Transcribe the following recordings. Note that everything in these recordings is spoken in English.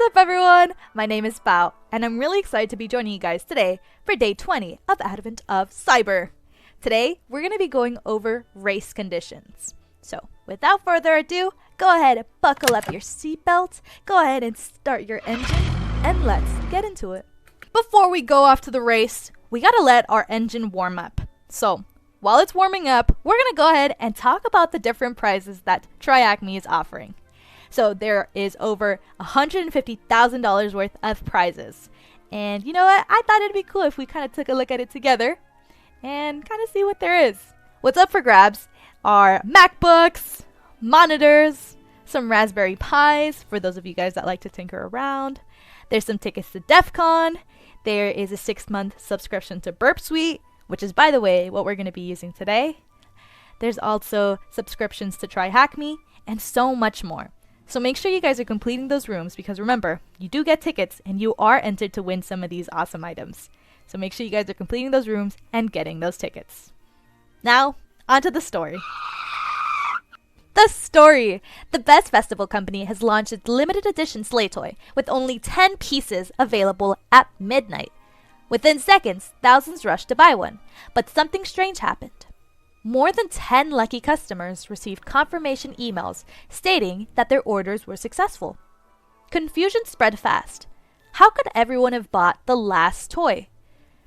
up everyone? My name is Bao, and I'm really excited to be joining you guys today for day 20 of Advent of Cyber. Today, we're going to be going over race conditions. So, without further ado, go ahead, buckle up your seatbelt, go ahead and start your engine, and let's get into it. Before we go off to the race, we gotta let our engine warm up. So, while it's warming up, we're gonna go ahead and talk about the different prizes that TryHackMe is offering. So there is over $150,000 worth of prizes. And you know what? I thought it'd be cool if we kind of took a look at it together and kind of see what there is. What's up for grabs are MacBooks, monitors, some Raspberry Pis for those of you guys that like to tinker around. There's some tickets to DEF CON. There is a 6-month subscription to Burp Suite, which is, by the way, what we're going to be using today. There's also subscriptions to TryHackMe and so much more. So make sure you guys are completing those rooms because remember, you do get tickets and you are entered to win some of these awesome items. So make sure you guys are completing those rooms and getting those tickets. Now, onto the story. The story! The Best Festival Company has launched its limited edition SleighToy with only 10 pieces available at midnight. Within seconds, thousands rushed to buy one, but something strange happened. More than 10 lucky customers received confirmation emails stating that their orders were successful. Confusion spread fast. How could everyone have bought the last toy?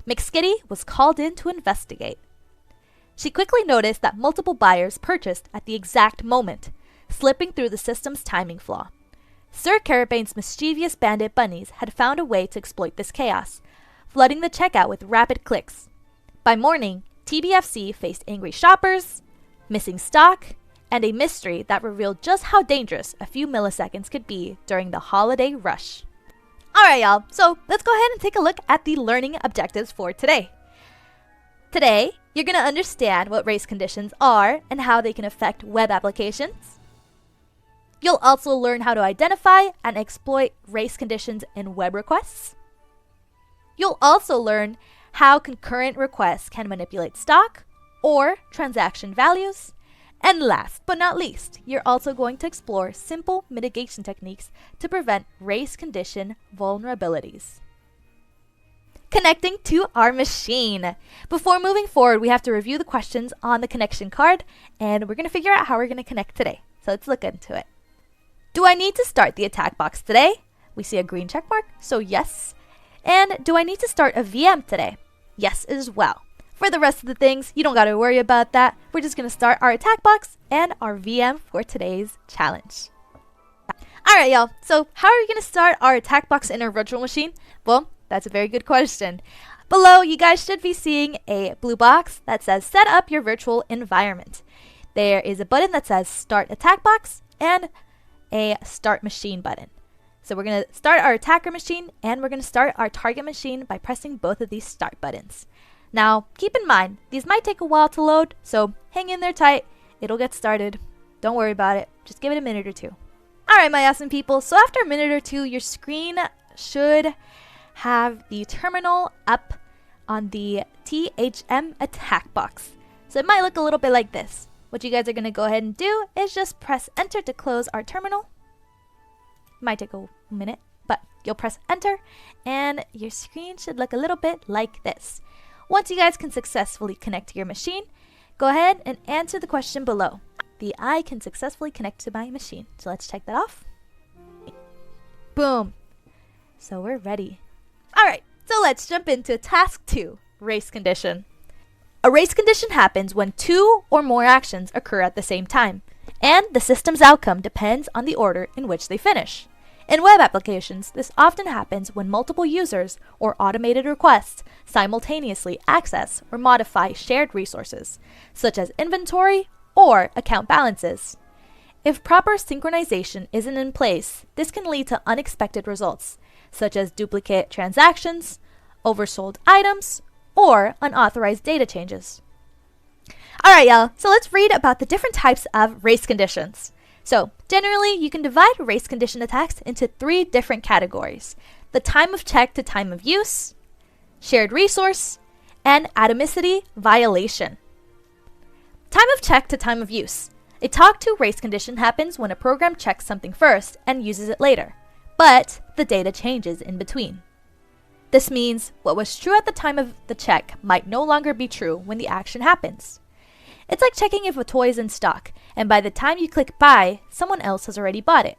McSkitty was called in to investigate. She quickly noticed that multiple buyers purchased at the exact moment, slipping through the system's timing flaw. Sir Carabane's mischievous bandit bunnies had found a way to exploit this chaos, flooding the checkout with rapid clicks. By morning, TBFC faced angry shoppers, missing stock, and a mystery that revealed just how dangerous a few milliseconds could be during the holiday rush. Alright y'all, so let's go ahead and take a look at the learning objectives for today. Today, you're going to understand what race conditions are and how they can affect web applications. You'll also learn how to identify and exploit race conditions in web requests. You'll also learn how concurrent requests can manipulate stock or transaction values. And last but not least, you're also going to explore simple mitigation techniques to prevent race condition vulnerabilities. Connecting to our machine. Before moving forward, we have to review the questions on the connection card, and we're going to figure out how we're going to connect today. So let's look into it. Do I need to start the attack box today? We see a green check mark, so yes. And do I need to start a VM today? Yes as well. For the rest of the things, you don't got to worry about that. We're just going to start our attack box and our VM for today's challenge. Alright y'all, so how are we going to start our attack box in our virtual machine? Well, that's a very good question. Below, you guys should be seeing a blue box that says set up your virtual environment. There is a button that says start attack box and a start machine button. So we're going to start our attacker machine and we're going to start our target machine by pressing both of these start buttons. Now, keep in mind, these might take a while to load, so hang in there tight. It'll get started. Don't worry about it. Just give it a minute or two. Alright, my awesome people. So after a minute or two, your screen should have the terminal up on the THM attack box. So it might look a little bit like this. What you guys are going to go ahead and do is just press enter to close our terminal. Might take a minute, but you'll press enter and your screen should look a little bit like this. Once you guys can successfully connect to your machine, go ahead and answer the question below. The I can successfully connect to my machine. So let's check that off. Boom. So we're ready. Alright, so let's jump into task 2, race condition. A race condition happens when 2 or more actions occur at the same time, and the system's outcome depends on the order in which they finish. In web applications, this often happens when multiple users or automated requests simultaneously access or modify shared resources, such as inventory or account balances. If proper synchronization isn't in place, this can lead to unexpected results, such as duplicate transactions, oversold items, or unauthorized data changes. Alright y'all, so let's read about the different types of race conditions. So, generally, you can divide race condition attacks into 3 different categories: the time of check to time of use, shared resource, and atomicity violation. Time of check to time of use. A talk to race condition happens when a program checks something first and uses it later. but the data changes in between. This means what was true at the time of the check might no longer be true when the action happens. It's like checking if a toy is in stock, and by the time you click buy, someone else has already bought it.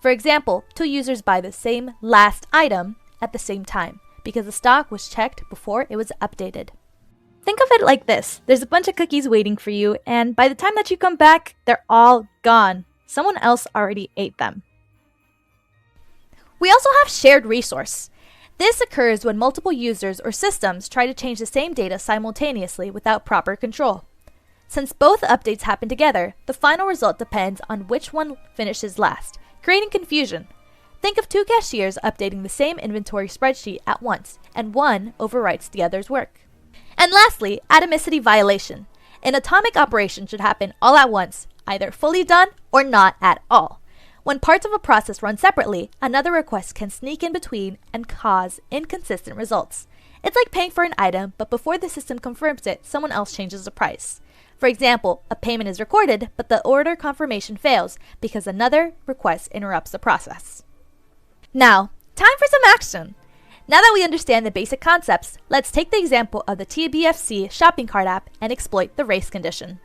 For example, two users buy the same last item at the same time because the stock was checked before it was updated. Think of it like this. There's a bunch of cookies waiting for you, and by the time that you come back, they're all gone. Someone else already ate them. We also have shared resource. This occurs when multiple users or systems try to change the same data simultaneously without proper control. Since both updates happen together, the final result depends on which one finishes last, creating confusion. Think of two cashiers updating the same inventory spreadsheet at once, and one overwrites the other's work. And lastly, atomicity violation. An atomic operation should happen all at once, either fully done or not at all. When parts of a process run separately, another request can sneak in between and cause inconsistent results. It's like paying for an item, but before the system confirms it, someone else changes the price. For example, a payment is recorded, but the order confirmation fails because another request interrupts the process. Now, time for some action! Now that we understand the basic concepts, let's take the example of the TBFC shopping cart app and exploit the race condition.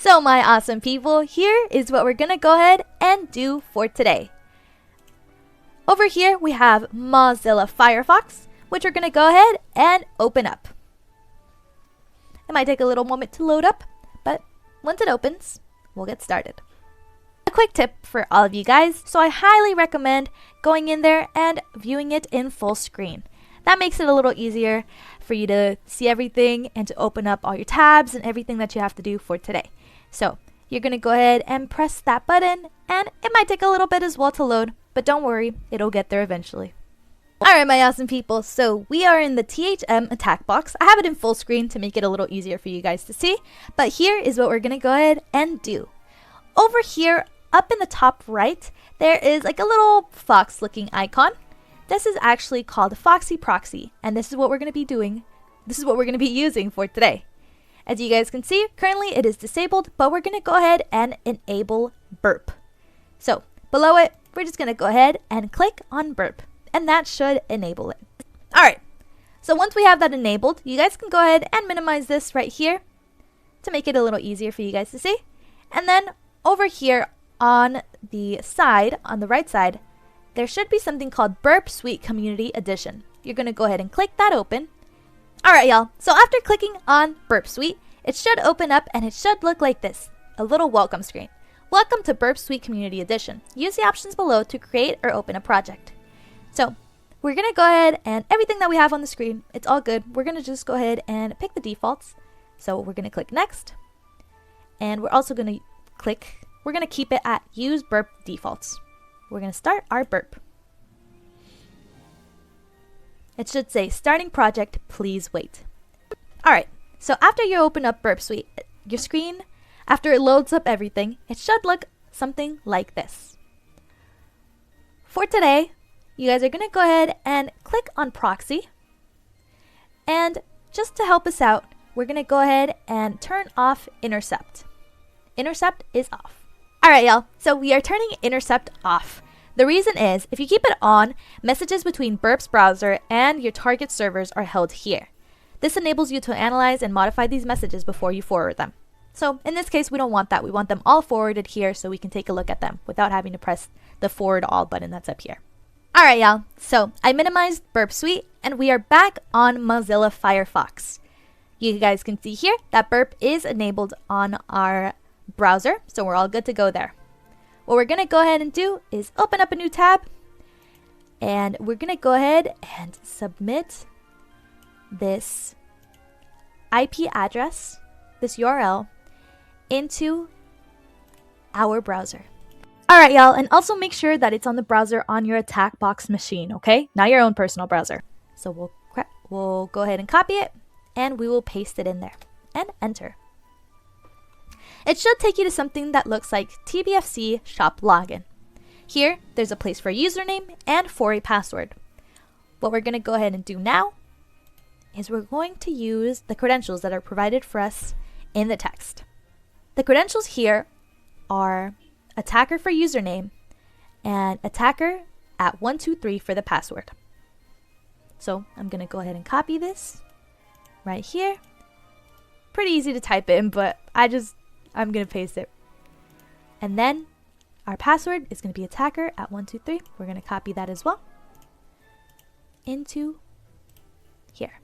So my awesome people, here is what we're going to go ahead and do for today. Over here we have Mozilla Firefox, which we're going to go ahead and open up. It might take a little moment to load up, but once it opens, we'll get started. A quick tip for all of you guys, so I highly recommend going in there and viewing it in full screen. That makes it a little easier for you to see everything and to open up all your tabs and everything that you have to do for today. So you're going to go ahead and press that button, and it might take a little bit as well to load, but don't worry, it'll get there eventually. Alright my awesome people, so we are in the THM attack box. I have it in full screen to make it a little easier for you guys to see, but here is what we're going to go ahead and do. Over here, up in the top right, there is like a little fox looking icon. This is actually called Foxy Proxy, and this is what we're going to be doing. This is what we're going to be using for today. As you guys can see, currently it is disabled, but we're going to go ahead and enable burp. So below it, we're just going to go ahead and click on burp, and that should enable it. Alright, so once we have that enabled, you guys can go ahead and minimize this right here to make it a little easier for you guys to see. And then over here on the side, on the right side, there should be something called Burp Suite Community Edition. You're going to go ahead and click that open. Alright y'all, so after clicking on Burp Suite, it should open up and it should look like this, a little welcome screen. Welcome to Burp Suite Community Edition. Use the options below to create or open a project. So we're going to go ahead and everything that we have on the screen, it's all good. We're going to just go ahead and pick the defaults. So we're going to click next. And we're also going to we're going to keep it at use burp defaults. We're going to start our burp. It should say starting project, please wait. Alright, so after you open up Burp Suite, your screen, after it loads up everything, it should look something like this. For today, you guys are going to go ahead and click on proxy. And just to help us out, we're going to go ahead and turn off intercept. Intercept is off. Alright y'all, so we are turning intercept off. The reason is, if you keep it on, messages between Burp's browser and your target servers are held here. This enables you to analyze and modify these messages before you forward them. So in this case, we don't want that. We want them all forwarded here so we can take a look at them without having to press the forward all button that's up here. Alright y'all, so I minimized Burp Suite and we are back on Mozilla Firefox. You guys can see here that Burp is enabled on our browser, so we're all good to go there. What we're going to go ahead and do is open up a new tab, and we're going to go ahead and submit this IP address, this URL, into our browser. Alright y'all, and also make sure that it's on the browser on your attack box machine, okay? Not your own personal browser. So we'll go ahead and copy it, and we will paste it in there, and enter. It should take you to something that looks like TBFC Shop Login. Here, there's a place for a username and for a password. What we're going to go ahead and do now is we're going to use the credentials that are provided for us in the text. The credentials here are attacker for username and attacker at 123 for the password. So I'm going to go ahead and copy this right here. Pretty easy to type in, but I'm going to paste it. And then our password is going to be attacker at 123. We're going to copy that as well into here.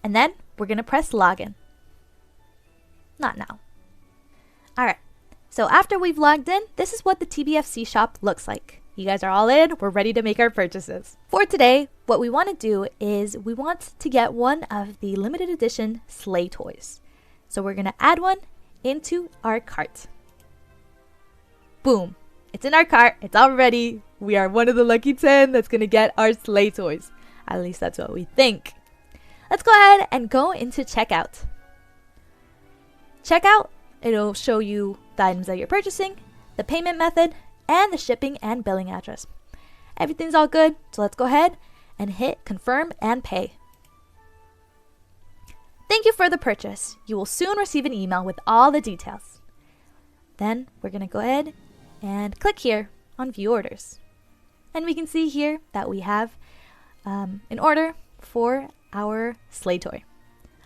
And then we're going to press login. Not now. All right. So after we've logged in, this is what the TBFC shop looks like. You guys are all in. We're ready to make our purchases. For today, what we want to do is we want to get one of the limited edition SleighToys. So we're going to add one into our cart. Boom. It's in our cart. It's all ready. We are one of the lucky 10 that's going to get our SleighToys. At least that's what we think. Let's go ahead and go into checkout. Checkout, it'll show you the items that you're purchasing, the payment method, and the shipping and billing address. Everything's all good, so let's go ahead and hit confirm and pay. Thank you for the purchase. You will soon receive an email with all the details. Then we're going to go ahead and click here on view orders. And we can see here that we have an order for our SleighToy.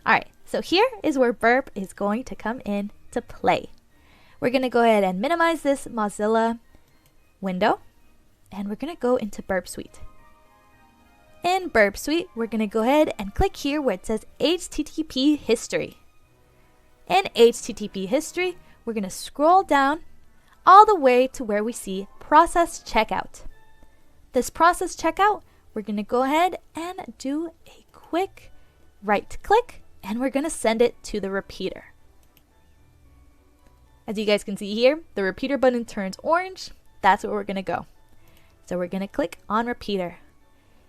Alright, so here is where Burp is going to come in to play. We're going to go ahead and minimize this Mozilla window, and we're going to go into Burp Suite. In Burp Suite, we're going to go ahead and click here where it says HTTP history. In HTTP history, we're going to scroll down all the way to where we see process checkout. This process checkout, we're going to go ahead and do a quick right click, and we're going to send it to the repeater. As you guys can see here, the repeater button turns orange. That's where we're going to go. So we're going to click on repeater.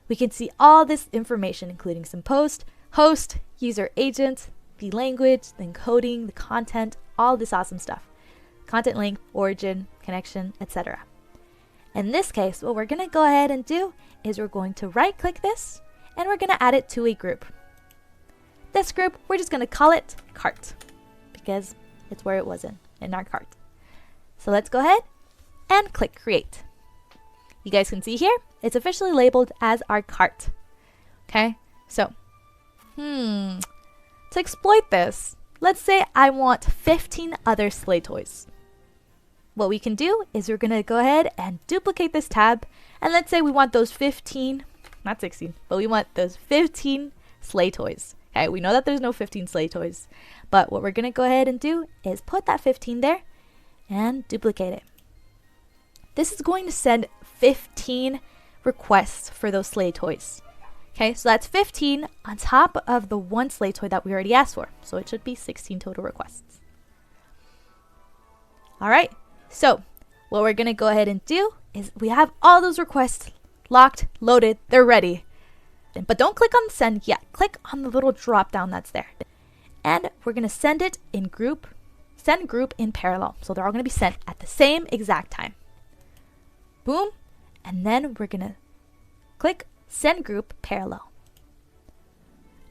We can see all this information, including some post, host, user agent, the language, the encoding, the content, all this awesome stuff. Content link, origin, connection, etc. In this case, what we're going to go ahead and do is we're going to right click this and we're going to add it to a group. This group, we're just going to call it cart because it's where it was in our cart. So let's go ahead and click create. You guys can see here, it's officially labeled as our cart. Okay, so, to exploit this, let's say I want 15 other SleighToys. What we can do is we're going to go ahead and duplicate this tab, and let's say we want those 15, not 16, but we want those 15 SleighToys. Okay, we know that there's no 15 SleighToys, but what we're going to go ahead and do is put that 15 there and duplicate it. This is going to send 15 requests for those SleighToys. Okay, so that's 15 on top of the one SleighToy that we already asked for. So it should be 16 total requests. All right, so what we're going to go ahead and do is we have all those requests locked, loaded, they're ready. But don't click on send yet. Click on the little drop down that's there. And we're going to send it in group, send group in parallel. So they're all going to be sent at the same exact time. Boom. And then we're going to click send group parallel.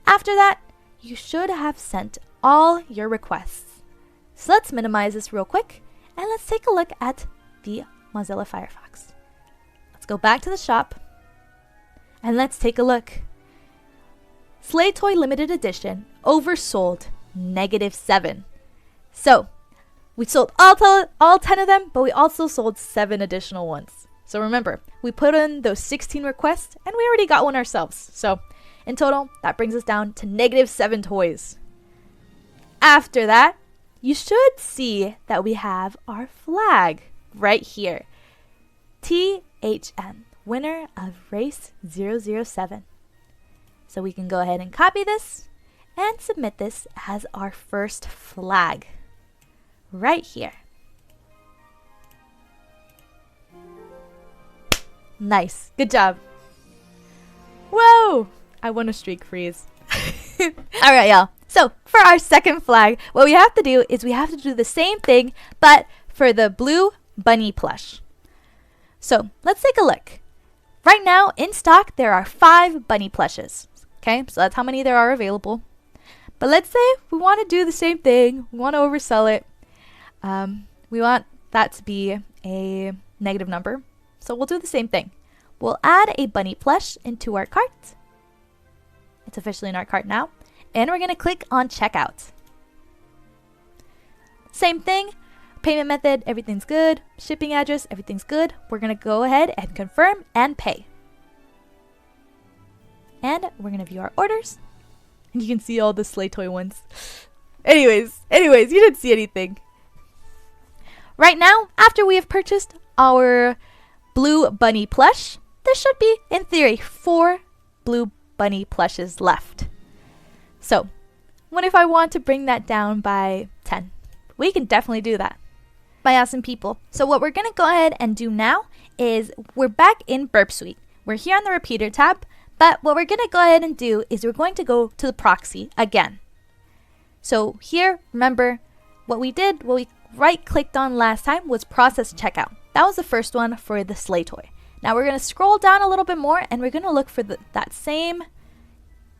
After that, you should have sent all your requests. So let's minimize this real quick and let's take a look at the Mozilla Firefox. Let's go back to the shop and let's take a look. SleighToy limited edition oversold -7. So we sold all 10 of them, but we also sold 7 additional ones. So remember, we put in those 16 requests and we already got one ourselves. So in total, that brings us down to -7 toys. After that, you should see that we have our flag right here. THM, winner of race 007. So we can go ahead and copy this and submit this as our first flag right here. Nice. Good job. Whoa! I won a streak freeze. Alright, y'all. So, for our second flag, what we have to do is we have to do the same thing, but for the blue bunny plush. So, let's take a look. Right now, in stock, there are 5 bunny plushes. Okay, so that's how many there are available. But let's say we want to do the same thing. We want to oversell it. We want that to be a negative number. So we'll do the same thing. We'll add a bunny plush into our cart. It's officially in our cart now. And we're going to click on checkout. Same thing. Payment method, everything's good. Shipping address, everything's good. We're going to go ahead and confirm and pay. And we're going to view our orders. And you can see all the SleighToy ones. Anyways, you didn't see anything. Right now, after we have purchased our blue bunny plush, there should be, in theory, 4 blue bunny plushes left. So, what if I want to bring that down by 10? We can definitely do that. My awesome people. So what we're going to go ahead and do now is we're back in Burp Suite. We're here on the repeater tab, but what we're going to go ahead and do is we're going to go to the proxy again. So here, remember, what we right-clicked on last time was process checkout. That was the first one for the SleighToy. Now we're going to scroll down a little bit more and we're going to look for that same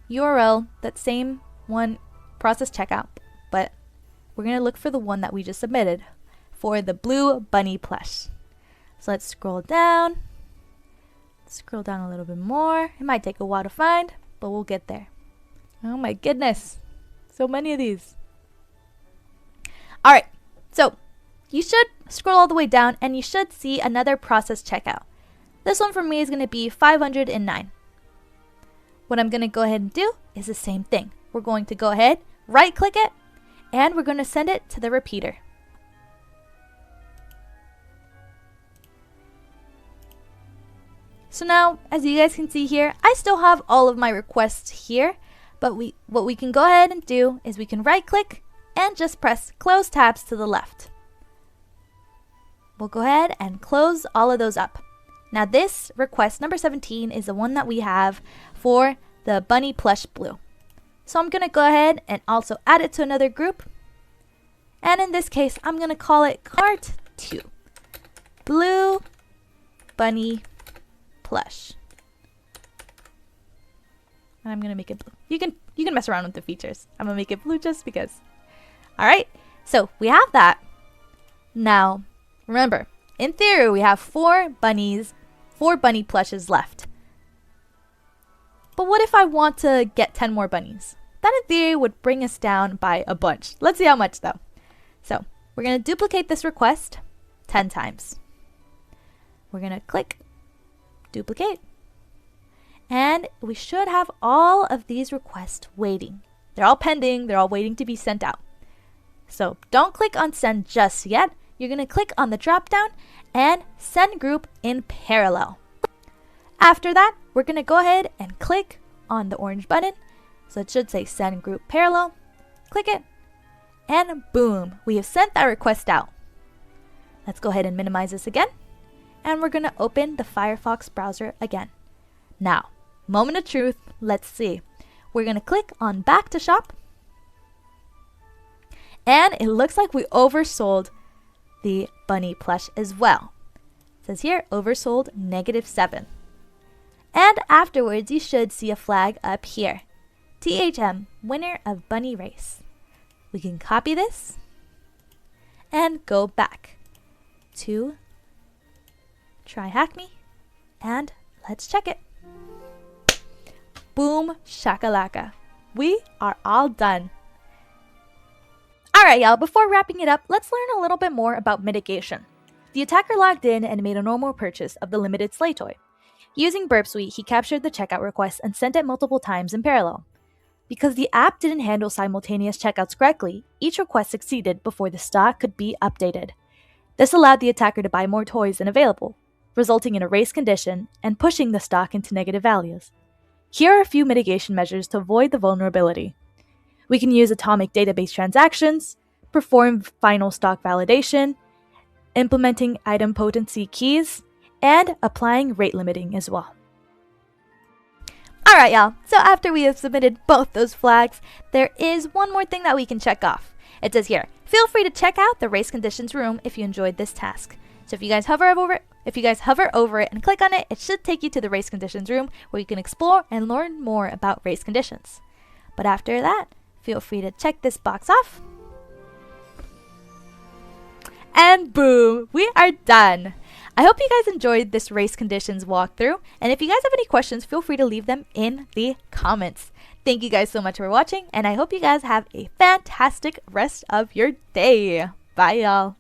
URL, that same one, process checkout, but we're going to look for the one that we just submitted for the blue bunny plush. So let's scroll down a little bit more. It might take a while to find, but we'll get there. Oh my goodness, so many of these. All right, so you should scroll all the way down and you should see another process checkout. This one for me is going to be 509. What I'm going to go ahead and do is the same thing. We're going to go ahead, right click it, and we're going to send it to the repeater. So now, as you guys can see here, I still have all of my requests here, but what we can go ahead and do is we can right click and just press close tabs to the left. We'll go ahead and close all of those up. Now this request, number 17, is the one that we have for the bunny plush blue. So I'm going to go ahead and also add it to another group. And in this case, I'm going to call it cart 2. Blue bunny plush. And I'm going to make it blue. You can mess around with the features. I'm going to make it blue just because. All right. So we have that. Now, remember, in theory, we have 4 bunny plushes left. But what if I want to get 10 more bunnies? That in theory would bring us down by a bunch. Let's see how much though. So we're going to duplicate this request 10 times. We're going to click duplicate. And we should have all of these requests waiting. They're all pending. They're all waiting to be sent out. So don't click on send just yet. You're going to click on the drop down and send group in parallel. After that, we're going to go ahead and click on the orange button. So it should say send group parallel. Click it. And boom, we have sent that request out. Let's go ahead and minimize this again. And we're going to open the Firefox browser again. Now, moment of truth, let's see. We're going to click on back to shop. And it looks like we oversold the bunny plush as well. It says here, oversold -7. And afterwards, you should see a flag up here. THM, winner of bunny race. We can copy this and go back to TryHackMe and let's check it. Boomshakalaka. We are all done. Alright y'all, before wrapping it up, let's learn a little bit more about mitigation. The attacker logged in and made a normal purchase of the limited SleighToy. Using Burp Suite, he captured the checkout request and sent it multiple times in parallel. Because the app didn't handle simultaneous checkouts correctly, each request succeeded before the stock could be updated. This allowed the attacker to buy more toys than available, resulting in a race condition and pushing the stock into negative values. Here are a few mitigation measures to avoid the vulnerability. We can use atomic database transactions, perform final stock validation, implementing item potency keys, and applying rate limiting as well. Alright y'all, so after we have submitted both those flags, there is one more thing that we can check off. It says here, feel free to check out the race conditions room if you enjoyed this task. So if you guys hover over it and click on it, it should take you to the race conditions room where you can explore and learn more about race conditions. But after that, feel free to check this box off. And boom, we are done. I hope you guys enjoyed this race conditions walkthrough, and if you guys have any questions, feel free to leave them in the comments. Thank you guys so much for watching, and I hope you guys have a fantastic rest of your day. Bye, y'all.